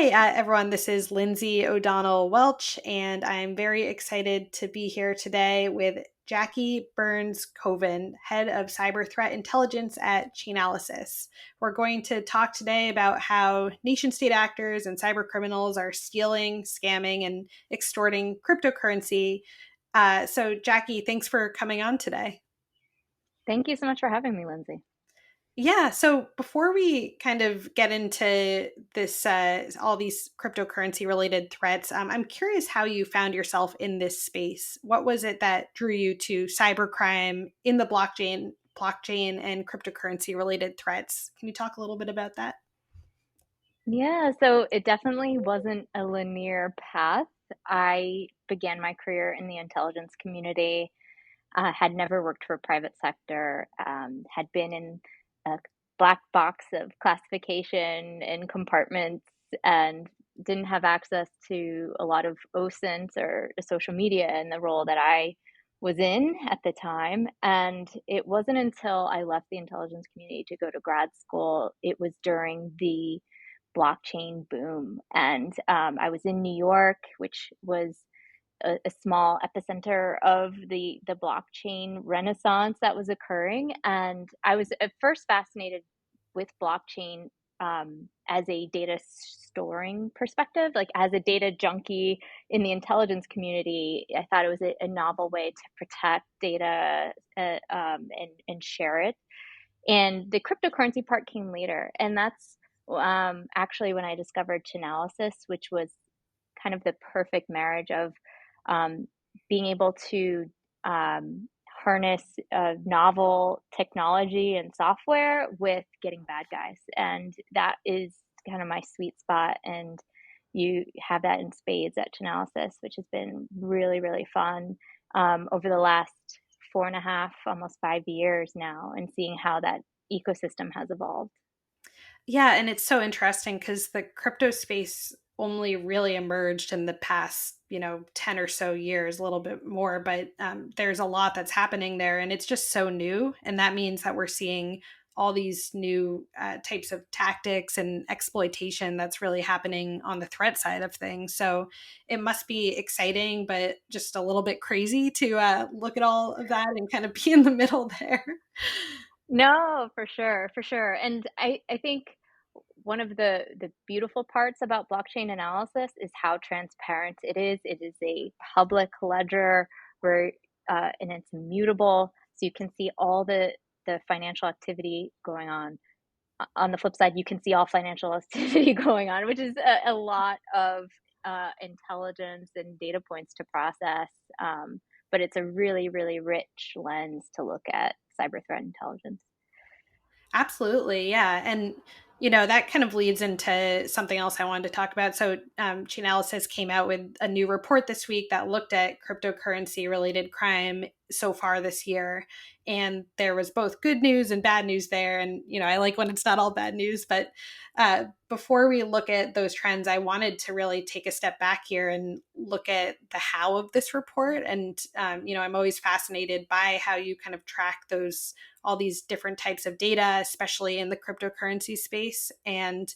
Hi, everyone. This is Lindsey O'Donnell-Welch, and I'm very excited to be here today with Jackie Burns Koven, Head of Cyber Threat Intelligence at Chainalysis. We're going to talk today about how nation-state actors and cyber criminals are stealing, scamming, and extorting cryptocurrency. So, Jackie, thanks for coming on today. Thank you so much for having me, Lindsay. Yeah. So before we kind of get into this, all these cryptocurrency related threats, I'm curious how you found yourself in this space. What was it that drew you to cybercrime in the blockchain and cryptocurrency related threats? Can you talk a little bit about that? Yeah, so it definitely wasn't a linear path. I began my career in the intelligence community, had never worked for private sector, had been in a black box of classification and compartments, and didn't have access to a lot of OSINT or social media in the role that I was in at the time. And it wasn't until I left the intelligence community to go to grad school, it was during the blockchain boom. And I was in New York, which was a small epicenter of the blockchain renaissance that was occurring. And I was at first fascinated with blockchain as a data storing perspective, like as a data junkie in the intelligence community. I thought it was a novel way to protect data and share it. And the cryptocurrency part came later. And that's actually when I discovered Chainalysis, which was kind of the perfect marriage of um, being able to harness novel technology and software with getting bad guys. And that is kind of my sweet spot. And you have that in spades at Chainalysis, which has been really, really fun over the last 4.5, almost 5 years now, and seeing how that ecosystem has evolved. Yeah, and it's so interesting because the crypto space only really emerged in the past, 10 or so years, a little bit more, but there's a lot that's happening there and it's just so new. And that means that we're seeing all these new types of tactics and exploitation that's really happening on the threat side of things. So it must be exciting, but just a little bit crazy to look at all of that and kind of be in the middle there. No, for sure, for sure. And I think one of the beautiful parts about blockchain analysis is how transparent it is. It is a public ledger where and it's immutable, so you can see all the financial activity going on. On the flip side, you can see all financial activity going on, which is a lot of intelligence and data points to process. But it's a really, really rich lens to look at cyber threat intelligence. Absolutely, yeah, and that kind of leads into something else I wanted to talk about. So, Chainalysis came out with a new report this week that looked at cryptocurrency related crime so far this year, and there was both good news and bad news there. And I like when it's not all bad news, but before we look at those trends, I wanted to really take a step back here and look at the how of this report. And I'm always fascinated by how you kind of track those all these different types of data, especially in the cryptocurrency space. And,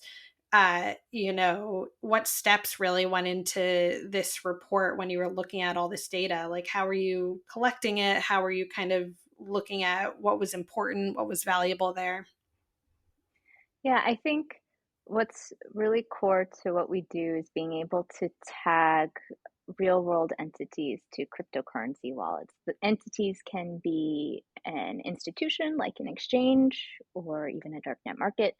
what steps really went into this report when you were looking at all this data? Like, how are you collecting it? How are you kind of looking at what was important, what was valuable there? Yeah, I think what's really core to what we do is being able to tag real world entities to cryptocurrency wallets. The entities can be an institution like an exchange or even a darknet market,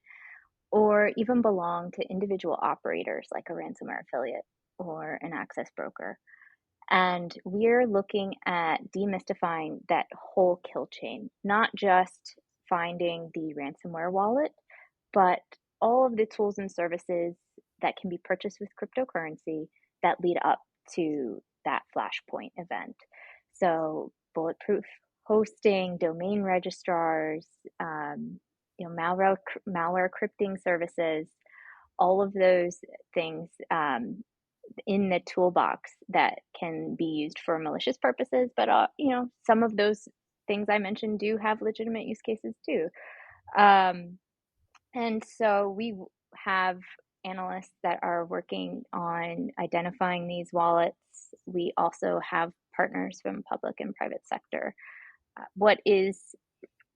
or even belong to individual operators like a ransomware affiliate or an access broker. And we're looking at demystifying that whole kill chain, not just finding the ransomware wallet, but all of the tools and services that can be purchased with cryptocurrency that lead up to that flashpoint event. So, bulletproof hosting, domain registrars, malware crypting services, all of those things in the toolbox that can be used for malicious purposes. But some of those things I mentioned do have legitimate use cases too. Um, and so we have analysts that are working on identifying these wallets. We also have partners from public and private sector. What is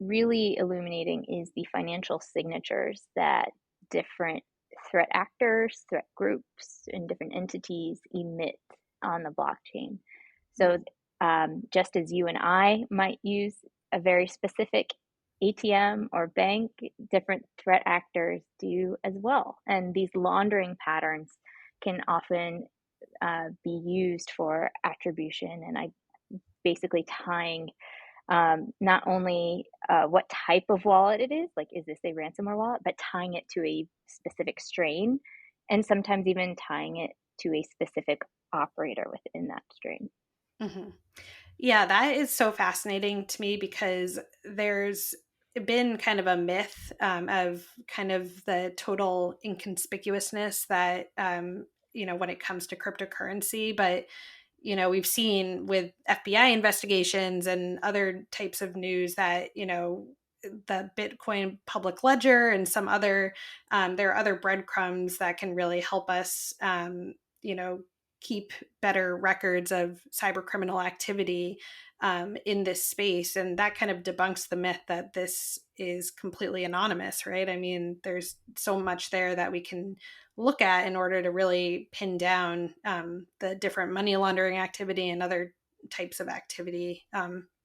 really illuminating is the financial signatures that different threat actors, threat groups, and different entities emit on the blockchain. So, just as you and I might use a very specific ATM or bank, different threat actors do as well. And these laundering patterns can often be used for attribution and basically tying not only what type of wallet it is, like is this a ransomware wallet, but tying it to a specific strain, and sometimes even tying it to a specific operator within that strain. Hmm. Yeah, that is so fascinating to me because there's been kind of a myth of kind of the total inconspicuousness that, when it comes to cryptocurrency. But, we've seen with FBI investigations and other types of news that, the Bitcoin public ledger and some other, there are other breadcrumbs that can really help us, you know, keep better records of cyber criminal activity in this space. And that kind of debunks the myth that this is completely anonymous, right? I mean, there's so much there that we can look at in order to really pin down the different money laundering activity and other types of activity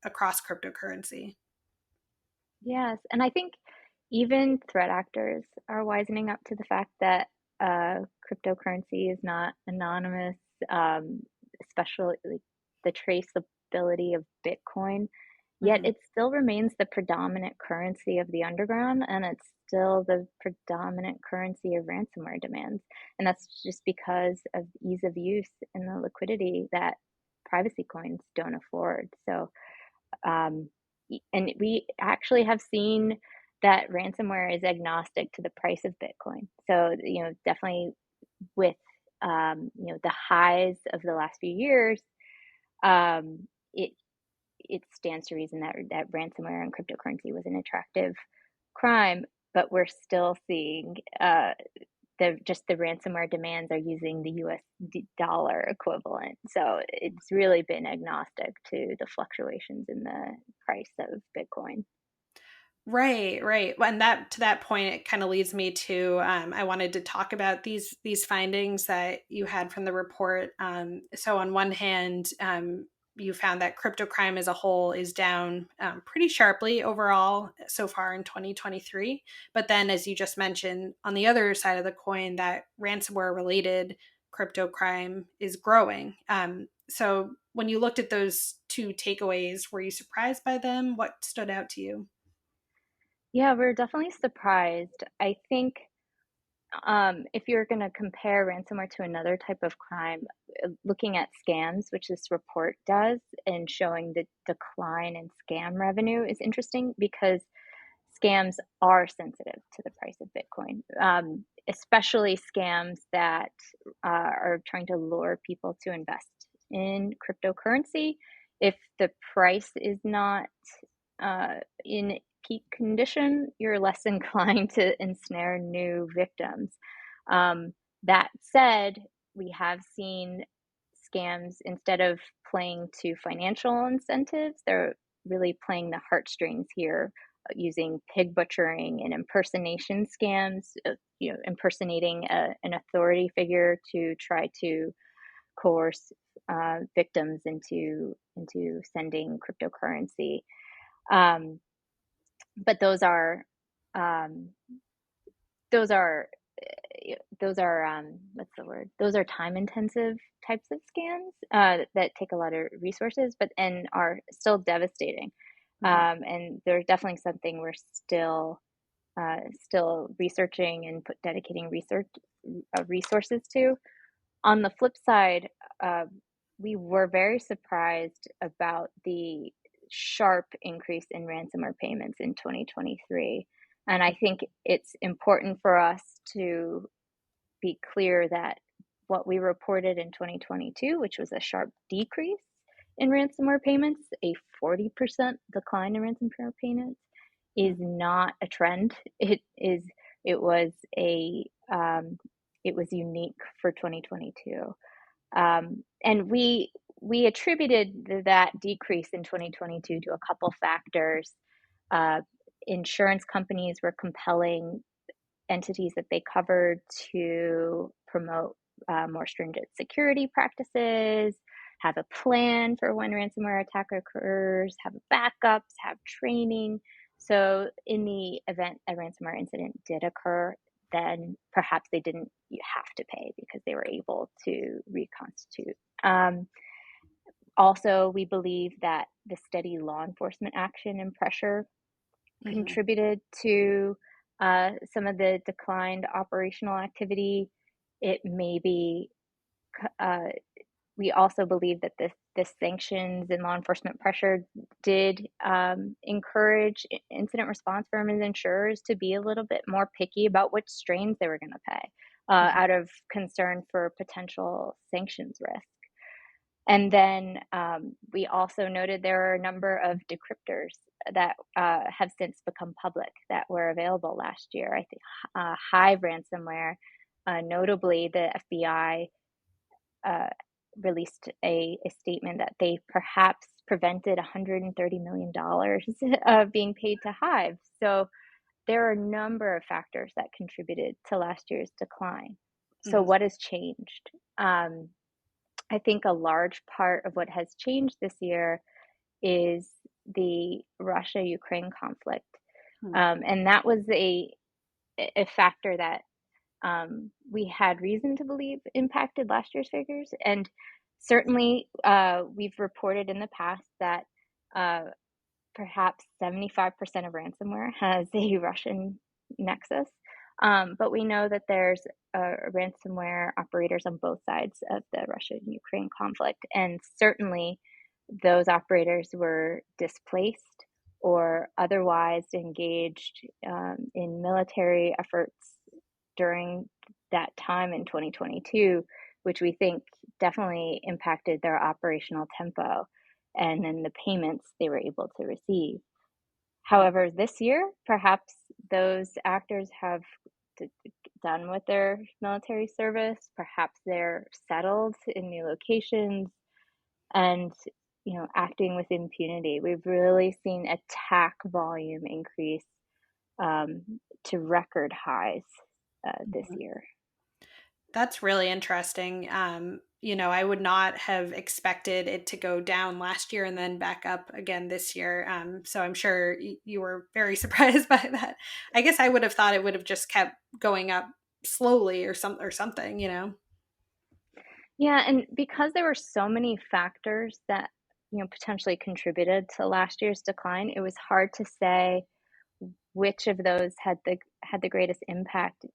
across cryptocurrency. Yes, and I think even threat actors are wisening up to the fact that cryptocurrency is not anonymous, especially like the traceability of Bitcoin. Yet Hmm. it still remains the predominant currency of the underground, and it's still the predominant currency of ransomware demands. And that's just because of ease of use and the liquidity that privacy coins don't afford. So, um, and we actually have seen that ransomware is agnostic to the price of Bitcoin. So, definitely with, the highs of the last few years, um, it it stands to reason that ransomware and cryptocurrency was an attractive crime, but we're still seeing the ransomware demands are using the US dollar equivalent. So it's really been agnostic to the fluctuations in the price of Bitcoin. Right, right. Well, and that to that point, it kind of leads me to I wanted to talk about these findings that you had from the report. So on one hand, you found that crypto crime as a whole is down pretty sharply overall so far in 2023. But then, as you just mentioned, on the other side of the coin, that ransomware related crypto crime is growing. So when you looked at those two takeaways, were you surprised by them? What stood out to you? Yeah, we're definitely surprised. I think if you're going to compare ransomware to another type of crime, looking at scams, which this report does, and showing the decline in scam revenue is interesting because scams are sensitive to the price of Bitcoin, especially scams that are trying to lure people to invest in cryptocurrency. If the price is not in peak condition, you're less inclined to ensnare new victims. Um, that said, we have seen scams, instead of playing to financial incentives, they're really playing the heartstrings here, using pig butchering and impersonation scams, impersonating an authority figure to try to coerce victims into sending cryptocurrency. Um, but um, those are those are what's the word? Those are time intensive types of scams that take a lot of resources, but and are still devastating. Mhm. And there's definitely something we're still researching and dedicating resources to. On the flip side, uh, we were very surprised about the sharp increase in ransomware payments in 2023. And I think it's important for us to be clear that what we reported in 2022, which was a sharp decrease in ransomware payments, a 40% decline in ransomware payments, is not a trend. It was a it was unique for 2022. And we attributed that decrease in 2022 to a couple factors. Uh, Insurance companies were compelling entities that they covered to promote more stringent security practices, have a plan for when ransomware attack occurs, have backups, have training. So, in the event a ransomware incident did occur, then perhaps they didn't have to pay because they were able to reconstitute. Um, Also, we believe that the steady law enforcement action and pressure Hmm. contributed to some of the declined operational activity. It may be, uh, we also believe that the sanctions and law enforcement pressure did encourage incident response firms and insurers to be a little bit more picky about which strains they were going to pay Hmm. out of concern for potential sanctions risk. And then we also noted there are a number of decryptors that have since become public that were available last year. I think Hive ransomware, notably the FBI uh, released a statement that they perhaps prevented $130 million of being paid to Hive. So there are a number of factors that contributed to last year's decline. So Hmm. what has changed? Um, I think a large part of what has changed this year is the Russia-Ukraine conflict. And that was a factor that we had reason to believe impacted last year's figures. And certainly, we've reported in the past that uh, perhaps 75% of ransomware has a Russian nexus. But we know that there's ransomware operators on both sides of the Russia and Ukraine conflict. And certainly those operators were displaced or otherwise engaged in military efforts during that time in 2022, which we think definitely impacted their operational tempo and then the payments they were able to receive. Yeah. However, this year, perhaps those actors have done with their military service, perhaps they're settled in new locations and acting with impunity. We've really seen attack volume increase to record highs this Mhm. year. That's really interesting. I would not have expected it to go down last year and then back up again this year. So I'm sure you were very surprised by that. I guess I would have thought it would have just kept going up slowly or something, you know. Yeah, and because there were so many factors that potentially contributed to last year's decline, it was hard to say which of those had the greatest impact.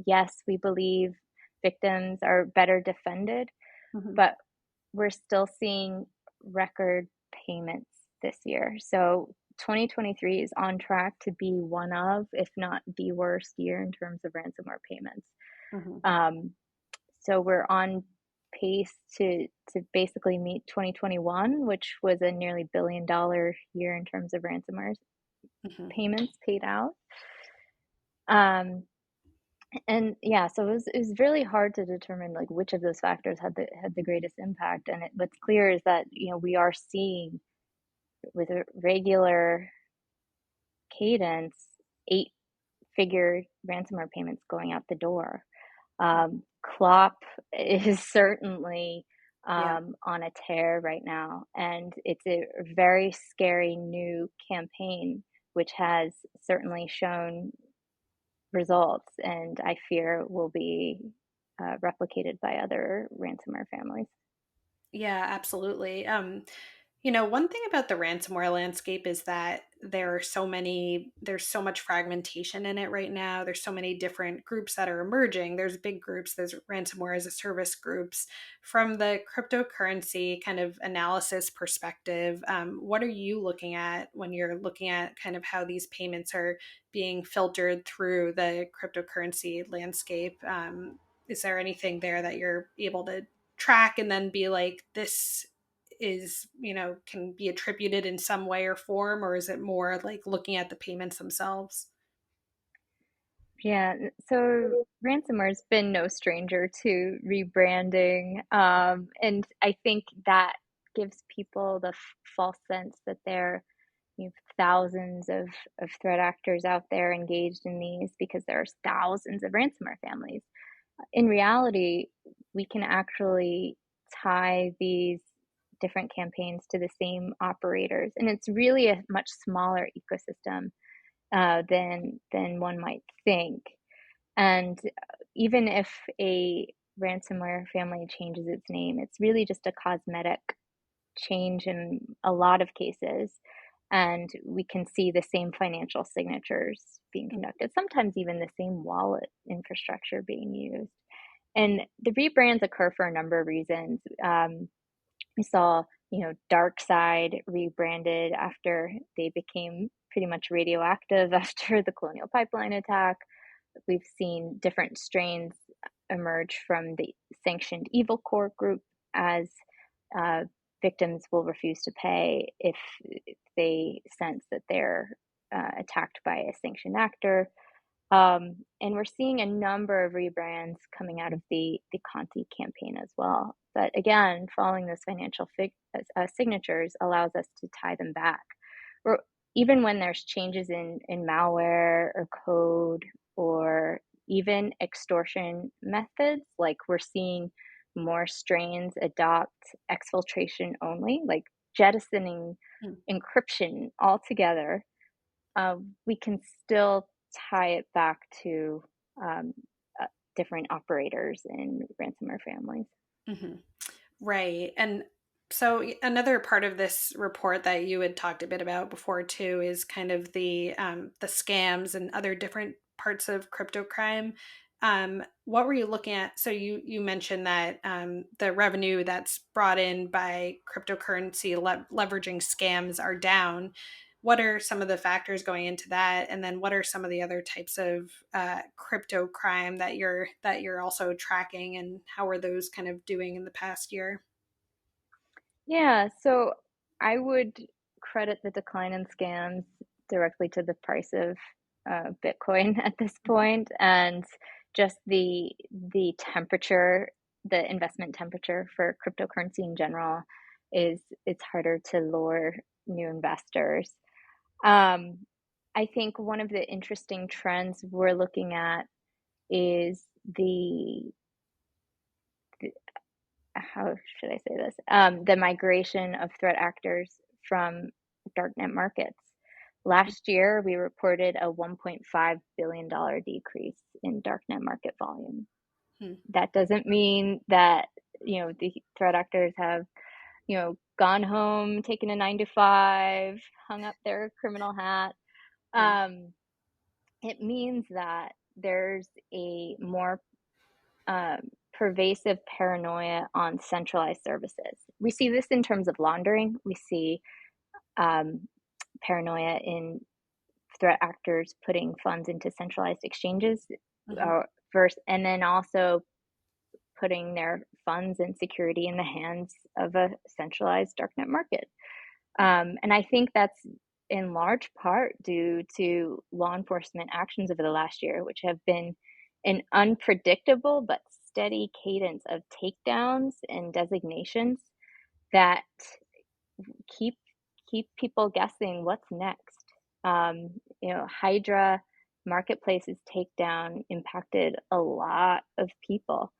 Yes, we believe victims are better defended, Hmm. but we're still seeing record payments this year. So 2023 is on track to be one of, if not the worst year in terms of ransomware payments. Hmm. Um, so we're on pace to basically meet 2021, which was a nearly $1 billion year in terms of ransomware Hmm. payments paid out. Um, and yeah, so it was really hard to determine like which of those factors had the greatest impact. And what's clear is that we are seeing with a regular cadence 8-figure ransomware payments going out the door. Clop is certainly Yeah. on a tear right now, and it's a very scary new campaign, which has certainly shown results, and I fear will be replicated by other ransomware families. Yeah, absolutely. One thing about the ransomware landscape is that there's so much fragmentation in it right now. There's so many different groups that are emerging. There's big groups, there's ransomware as a service groups. From the cryptocurrency kind of analysis perspective, what are you looking at when you're looking at kind of how these payments are being filtered through the cryptocurrency landscape? Is there anything there that you're able to track and then be like, this is, can be attributed in some way or form, or is it more like looking at the payments themselves? Yeah, so ransomware's been no stranger to rebranding, and I think that gives people the false sense that there you have thousands of threat actors out there engaged in these because there's thousands of ransomware families. In reality, we can actually tie these different campaigns to the same operators, and it's really a much smaller ecosystem than one might think. And even if a ransomware family changes its name, it's really just a cosmetic change in a lot of cases. And we can see the same financial signatures being conducted, sometimes even the same wallet infrastructure being used. And the rebrands occur for a number of reasons. We saw, Dark Side rebranded after they became pretty much radioactive after the Colonial Pipeline attack. We've seen different strains emerge from the sanctioned evil core group as uh, victims will refuse to pay if they sense that they're attacked by a sanctioned actor. And we're seeing a number of rebrands coming out of the Conti campaign as well. But again, following those financial signatures allows us to tie them back. Or even when there's changes in malware or code or even extortion methods, like we're seeing more strains adopt exfiltration only, like jettisoning Mm. encryption altogether. We can still tie it back to um, uh, different operators in ransomware families. Hmm. Right. And so another part of this report that you had talked a bit about before too is kind of the scams and other different parts of crypto crime. What were you looking at? So you mentioned that the revenue that's brought in by cryptocurrency leveraging scams are down. What are some of the factors going into that? And then what are some of the other types of crypto crime that you're also tracking, and how are those kind of doing in the past year? Yeah, so I would credit the decline in scams directly to the price of Bitcoin at this point, and just the temperature, the investment temperature for cryptocurrency in general is it's harder to lure new investors. Um, I think one of the interesting trends we're looking at is the how should I say this? The migration of threat actors from darknet markets. Last year, we reported a $1.5 billion decrease in darknet market volume. Hmm. That doesn't mean that, the threat actors have, gone home, taken a 9 to 5, hung up their criminal hat. Right. Um, it means that there's a more pervasive paranoia on centralized services. We see this in terms of laundering. We see um, paranoia in threat actors putting funds into centralized exchanges, Hmm. first, and then also putting their funds and security in the hands of a centralized darknet market. And I think that's in large part due to law enforcement actions over the last year, which have been an unpredictable but steady cadence of takedowns and designations that keep keep people guessing what's next. Hydra Marketplace's takedown impacted a lot of people.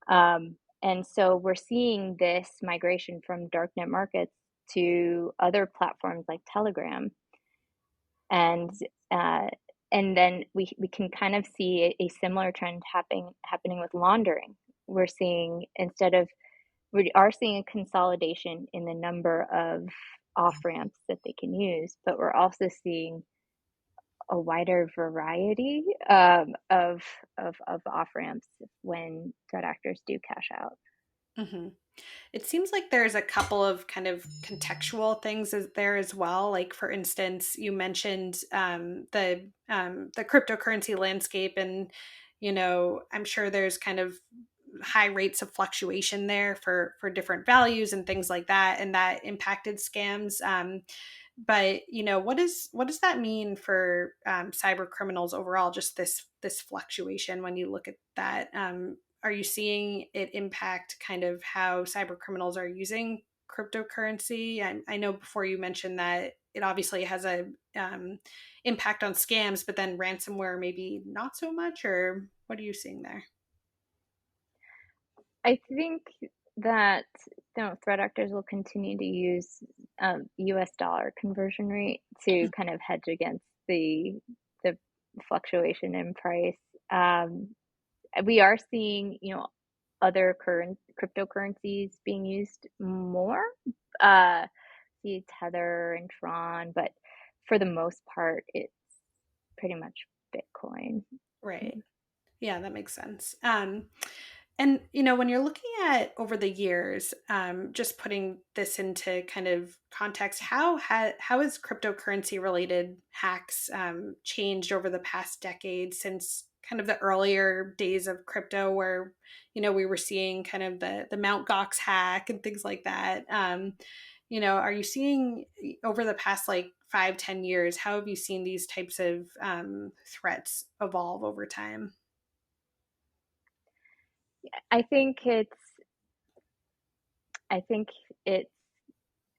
And so we're seeing this migration from darknet markets to other platforms like Telegram, and uh, and then we can kind of see a similar trend happening with laundering. We're seeing we are seeing a consolidation in the number of off ramps that they can use, but we're also seeing a wider variety of off ramps when threat actors do cash out. Hmm. It seems like there's a couple of kind of contextual things there as well. Like for instance, you mentioned the cryptocurrency landscape, and I'm sure there's kind of high rates of fluctuation there for different values and things like that, and that impacted scams. But what does that mean for cyber criminals overall? Just this fluctuation. When you look at that, are you seeing it impact kind of how cyber criminals are using cryptocurrency? I know before you mentioned that it obviously has a impact on scams, but then ransomware maybe not so much. Or what are you seeing there? I think that threat actors will continue to use US dollar conversion rate to kind of hedge against the fluctuation in price. Um, we are seeing, other current cryptocurrencies being used more. Uh, see Tether and Tron, but for the most part, it's pretty much Bitcoin. Right. Yeah, that makes sense. And when you're looking at over the years, just putting this into kind of context, how has cryptocurrency related hacks changed over the past decade since kind of the earlier days of crypto, where we were seeing kind of the Mount Gox hack and things like that. Are you seeing over the past like 5-10 years, how have you seen these types of threats evolve over time? I think it's I think it's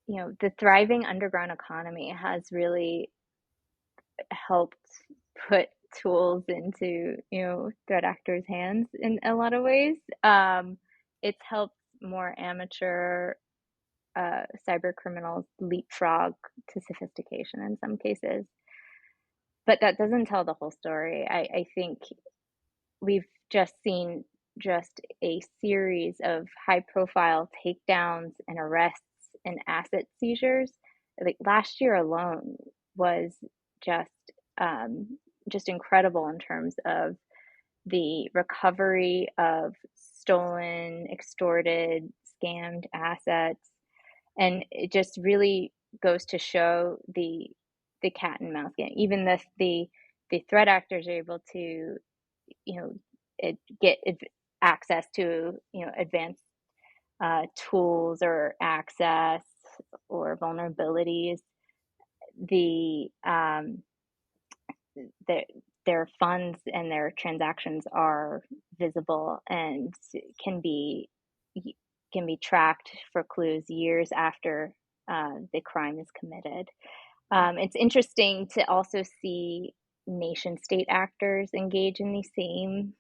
the thriving underground economy has really helped put tools into threat actors' hands in a lot of ways. It's helped more amateur cyber criminals leapfrog to sophistication in some cases, but that doesn't tell the whole story. I think we've just seen just a series of high profile takedowns and arrests and asset seizures. Like last year alone was just just incredible in terms of the recovery of stolen, extorted, scammed assets, and it just really goes to show the cat and mouse game. Even the threat actors are able to you know get access to advanced tools or access or vulnerabilities. The their their funds and their transactions are visible and can be can be tracked for clues years after the crime is committed. It's interesting to also see nation state actors engage in these same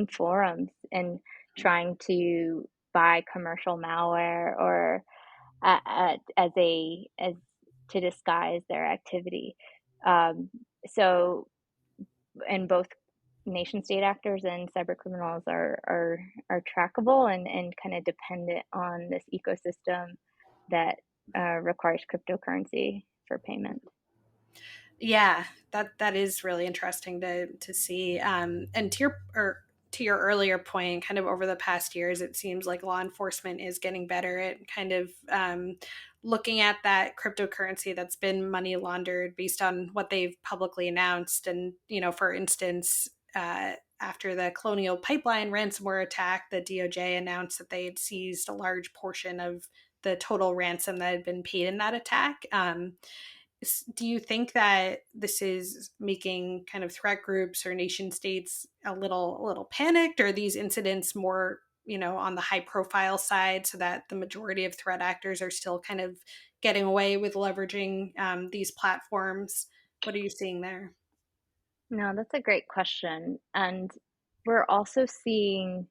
forums and trying to buy commercial malware or as to disguise their activity. Um, so, and both nation state actors and cyber criminals are trackable and kind of dependent on this ecosystem that requires cryptocurrency for payment. Yeah, that is really interesting to see. And to your earlier point, kind of over the past years, it seems like law enforcement is getting better at kind of looking at that cryptocurrency that's been money laundered based on what they've publicly announced. And for instance, after the Colonial Pipeline ransomware attack, the DOJ announced that they had seized a large portion of the total ransom that had been paid in that attack. Do you think that this is making kind of threat groups or nation states a little panicked, or are these incidents more on the high profile side, so that the majority of threat actors are still kind of getting away with leveraging these platforms? What are you seeing there? No, that's a great question. And we're also seeing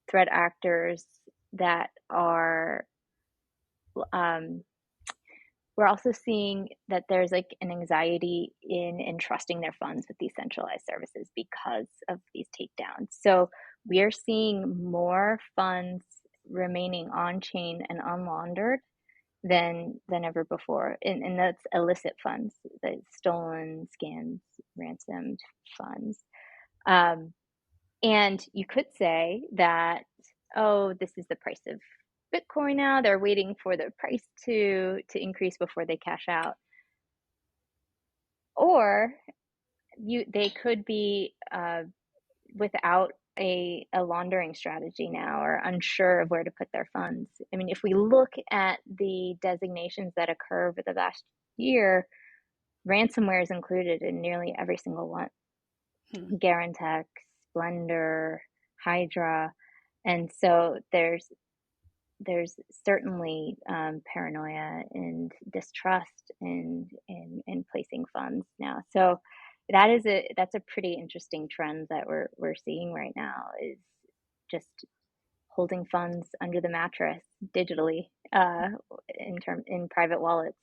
threat actors that are um, we're also seeing that there's like an anxiety in entrusting their funds with these centralized services because of these takedowns. So we are seeing more funds remaining on chain and unlaundered than ever before, and that's illicit funds, the stolen, scammed, ransomed funds. Um, and you could say that, oh, this is the price of Bitcoin now. They're waiting for the price to increase before they cash out. Or they could be without a laundering strategy now or unsure of where to put their funds. I mean, if we look at the designations that occur over the last year, ransomware is included in nearly every single one. Hmm. Garantech, Splendor, Hydra, and so there's certainly paranoia and distrust in placing funds now. So that's a pretty interesting trend that we're seeing right now is just holding funds under the mattress digitally in private wallets.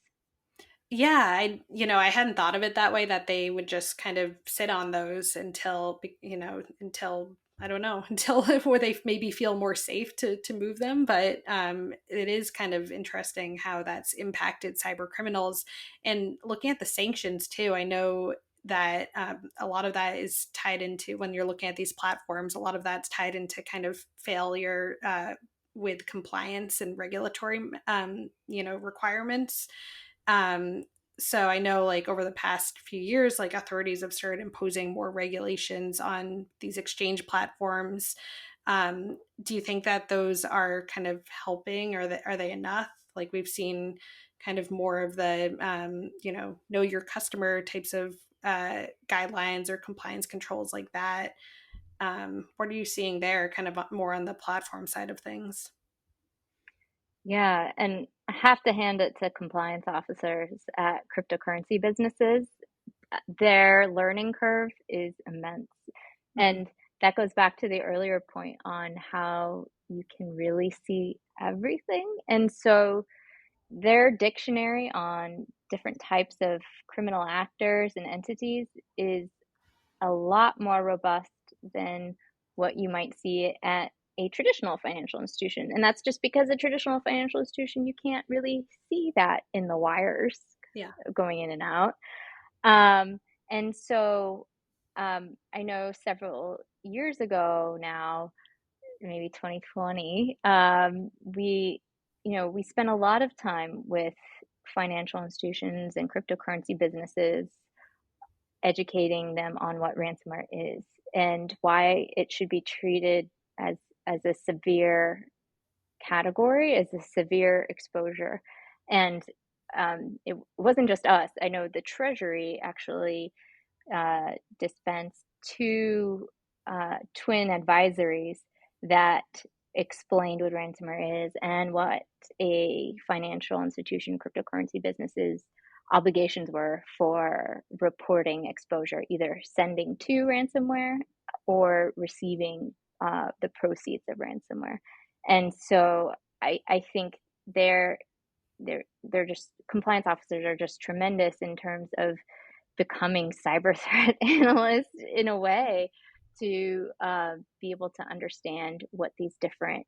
Yeah, I hadn't thought of it that way, that they would just kind of sit on those until, until I don't know, until where they maybe feel more safe to move them. But it is kind of interesting how that's impacted cyber criminals. And looking at the sanctions too, I know that a lot of that is tied into, when you're looking at these platforms, a lot of that's tied into kind of failure with compliance and regulatory, requirements. um, so I know, like, over the past few years, like, authorities have started imposing more regulations on these exchange platforms. Do you think that those are kind of helping, or are they enough? Like, we've seen kind of more of the know your customer types of guidelines or compliance controls like that. What are you seeing there, kind of more on the platform side of things? Yeah, and I have to hand it to compliance officers at cryptocurrency businesses. Their learning curve is immense. Hmm. And that goes back to the earlier point on how you can really see everything. And so their dictionary on different types of criminal actors and entities is a lot more robust than what you might see at a traditional financial institution. And that's just because a traditional financial institution, you can't really see that in the wires Yeah. going in and out. Um, and so I know several years ago now, maybe 2020, we spent a lot of time with financial institutions and cryptocurrency businesses educating them on what ransomware is and why it should be treated as a severe category, as a severe exposure. And it wasn't just us. I know the Treasury actually dispensed two twin advisories that explained what ransomware is and what a financial institution cryptocurrency business's obligations were for reporting exposure, either sending to ransomware or receiving the proceeds of ransomware. And so I think they're they're just compliance officers are just tremendous in terms of becoming cyber threat analysts in a way to be able to understand what these different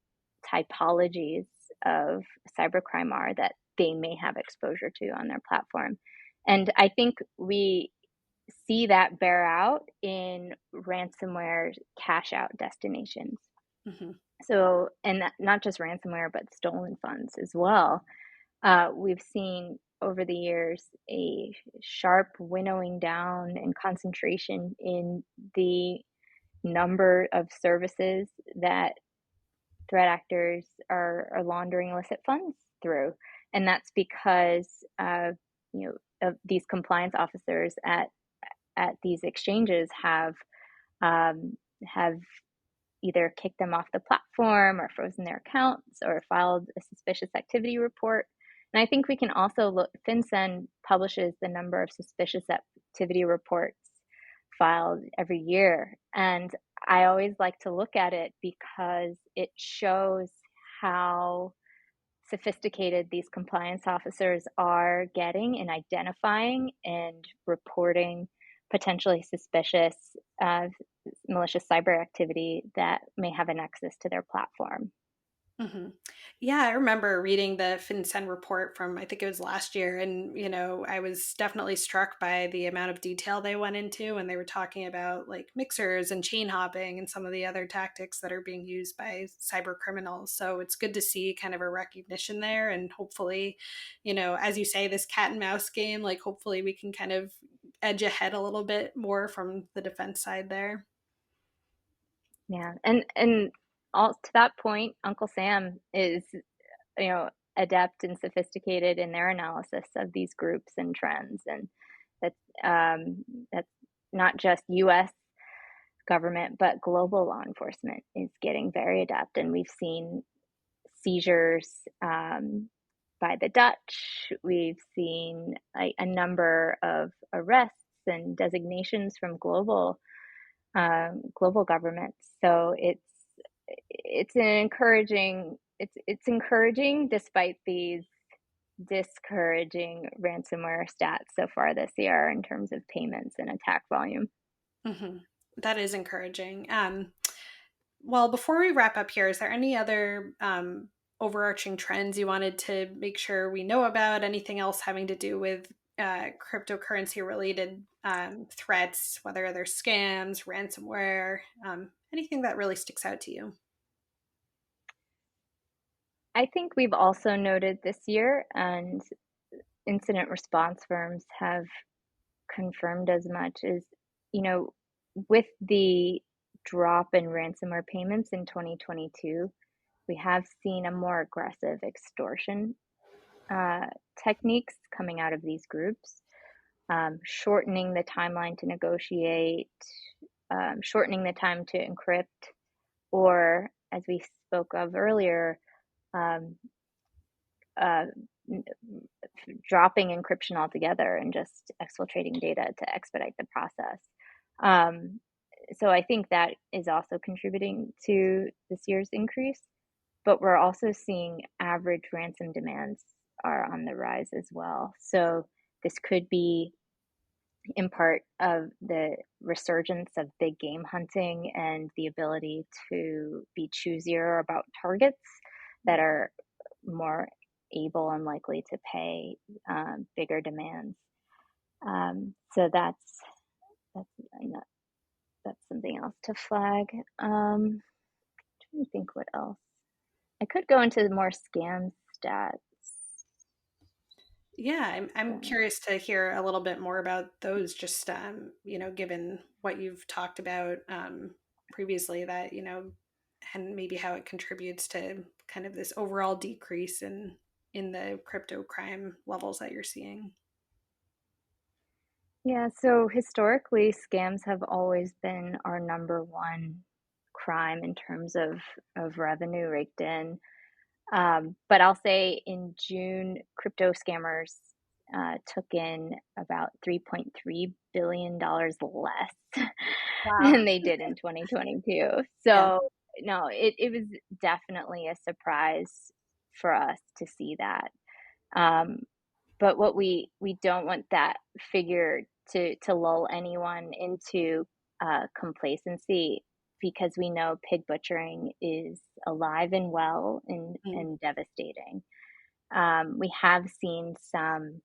typologies of cybercrime are that they may have exposure to on their platform. And I think we see that bear out in ransomware cash out destinations. Hmm. So, and not just ransomware, but stolen funds as well. We've seen over the years a sharp winnowing down and concentration in the number of services that threat actors are laundering illicit funds through. And that's because of these compliance officers at these exchanges have either kicked them off the platform or frozen their accounts or filed a suspicious activity report. And I think we can also look, FinCEN publishes the number of suspicious activity reports filed every year. And I always like to look at it because it shows how sophisticated these compliance officers are getting in identifying and reporting potentially suspicious malicious cyber activity that may have a nexus to their platform. Hmm. Yeah, I remember reading the FinCEN report from, I think it was last year, and I was definitely struck by the amount of detail they went into when they were talking about, like, mixers and chain hopping and some of the other tactics that are being used by cyber criminals. So it's good to see kind of a recognition there, and hopefully, as you say, this cat and mouse game, like, hopefully we can kind of edge ahead a little bit more from the defense side there. Yeah, and all to that point, Uncle Sam is, you know, adept and sophisticated in their analysis of these groups and trends, and that's that's not just U.S. government, but global law enforcement is getting very adept, and we've seen seizures by the Dutch. We've seen a number of arrests and designations from global governments. So it's an encouraging it's encouraging despite these discouraging ransomware stats so far this year in terms of payments and attack volume. Hmm. That is encouraging. Well, before we wrap up here, is there any other overarching trends you wanted to make sure we know about? Anything else having to do with cryptocurrency related threats, whether they're scams, ransomware, anything that really sticks out to you? I think we've also noted this year, and incident response firms have confirmed as much, is, you know, with the drop in ransomware payments in 2022, we have seen a more aggressive extortion uh, techniques coming out of these groups, shortening the timeline to negotiate, shortening the time to encrypt, or as we spoke of earlier, um, uh, dropping encryption altogether and just exfiltrating data to expedite the process. Um, so I think that is also contributing to this year's increase, but we're also seeing average ransom demands are on the rise as well. So this could be in part of the resurgence of big game hunting and the ability to be choosier about targets that are more able and likely to pay bigger demands. So that's that's something else to flag. Trying to think what else. I could go into more scam stats. Yeah, I'm But curious to hear a little bit more about those, just given what you've talked about previously, that, and maybe how it contributes to kind of this overall decrease in the crypto crime levels that you're seeing. yeah, so historically, scams have always been our number one crime in terms of revenue raked in. But I'll say in June, crypto scammers took in about $3.3 billion less Wow. than they did in 2022. Yeah. So, no, it was definitely a surprise for us to see that. Um, but what we don't want that figure to lull anyone into complacency, because we know pig butchering is alive and well Mm. and devastating. We have seen some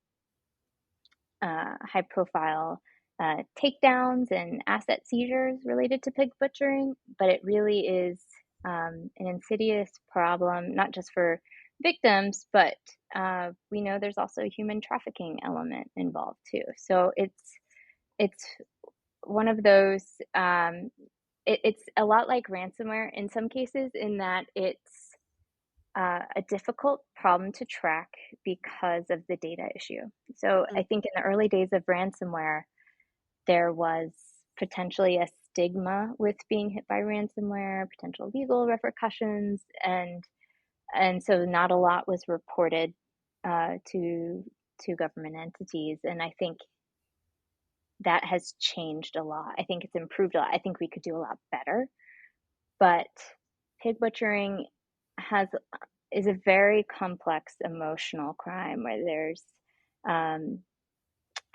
high profile takedowns and asset seizures related to pig butchering, but it really is an insidious problem, not just for victims, but we know there's also a human trafficking element involved too. So it's one of those. It's a lot like ransomware in some cases, in that it's a difficult problem to track because of the data issue. So I Mm. think in the early days of ransomware, there was potentially a stigma with being hit by ransomware, potential legal repercussions, and so not a lot was reported to government entities. And I think that has changed a lot. I think it's improved a lot. I think we could do a lot better. But pig butchering has is a very complex emotional crime where there's um,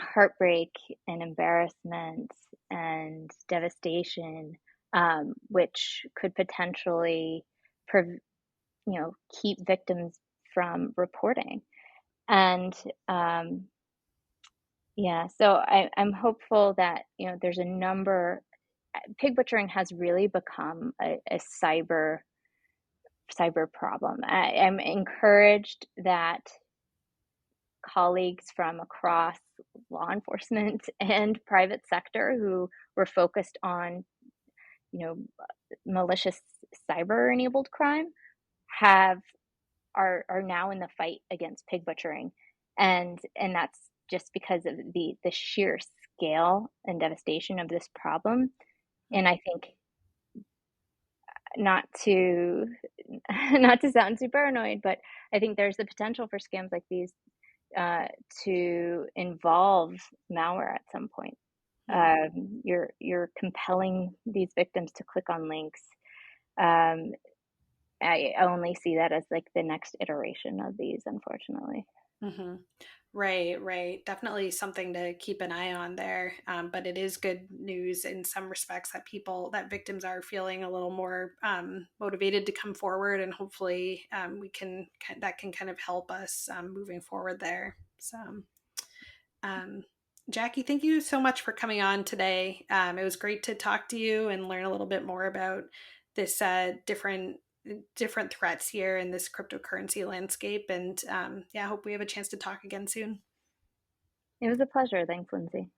heartbreak and embarrassment and devastation, which could potentially, keep victims from reporting. And yeah, so I'm hopeful that there's a number. Pig butchering has really become a cyber problem. I'm encouraged that colleagues from across law enforcement and private sector who were focused on you know, malicious cyber enabled crime have are now in the fight against pig butchering, and that's just because of the sheer scale and devastation of this problem. And I think, not to not to sound too paranoid, but I think there's the potential for scams like these uh, to involve malware at some point. Mm-hmm. You're compelling these victims to click on links. Um, I only see that as like the next iteration of these, unfortunately. Mm-hmm. Right, right. Definitely something to keep an eye on there. But it is good news in some respects that that victims are feeling a little more motivated to come forward, and hopefully that can kind of help us moving forward there. So, um, Jackie, thank you so much for coming on today. It was great to talk to you and learn a little bit more about this different threats here in this cryptocurrency landscape. And yeah, I hope we have a chance to talk again soon. It was a pleasure. Thanks, Lindsay.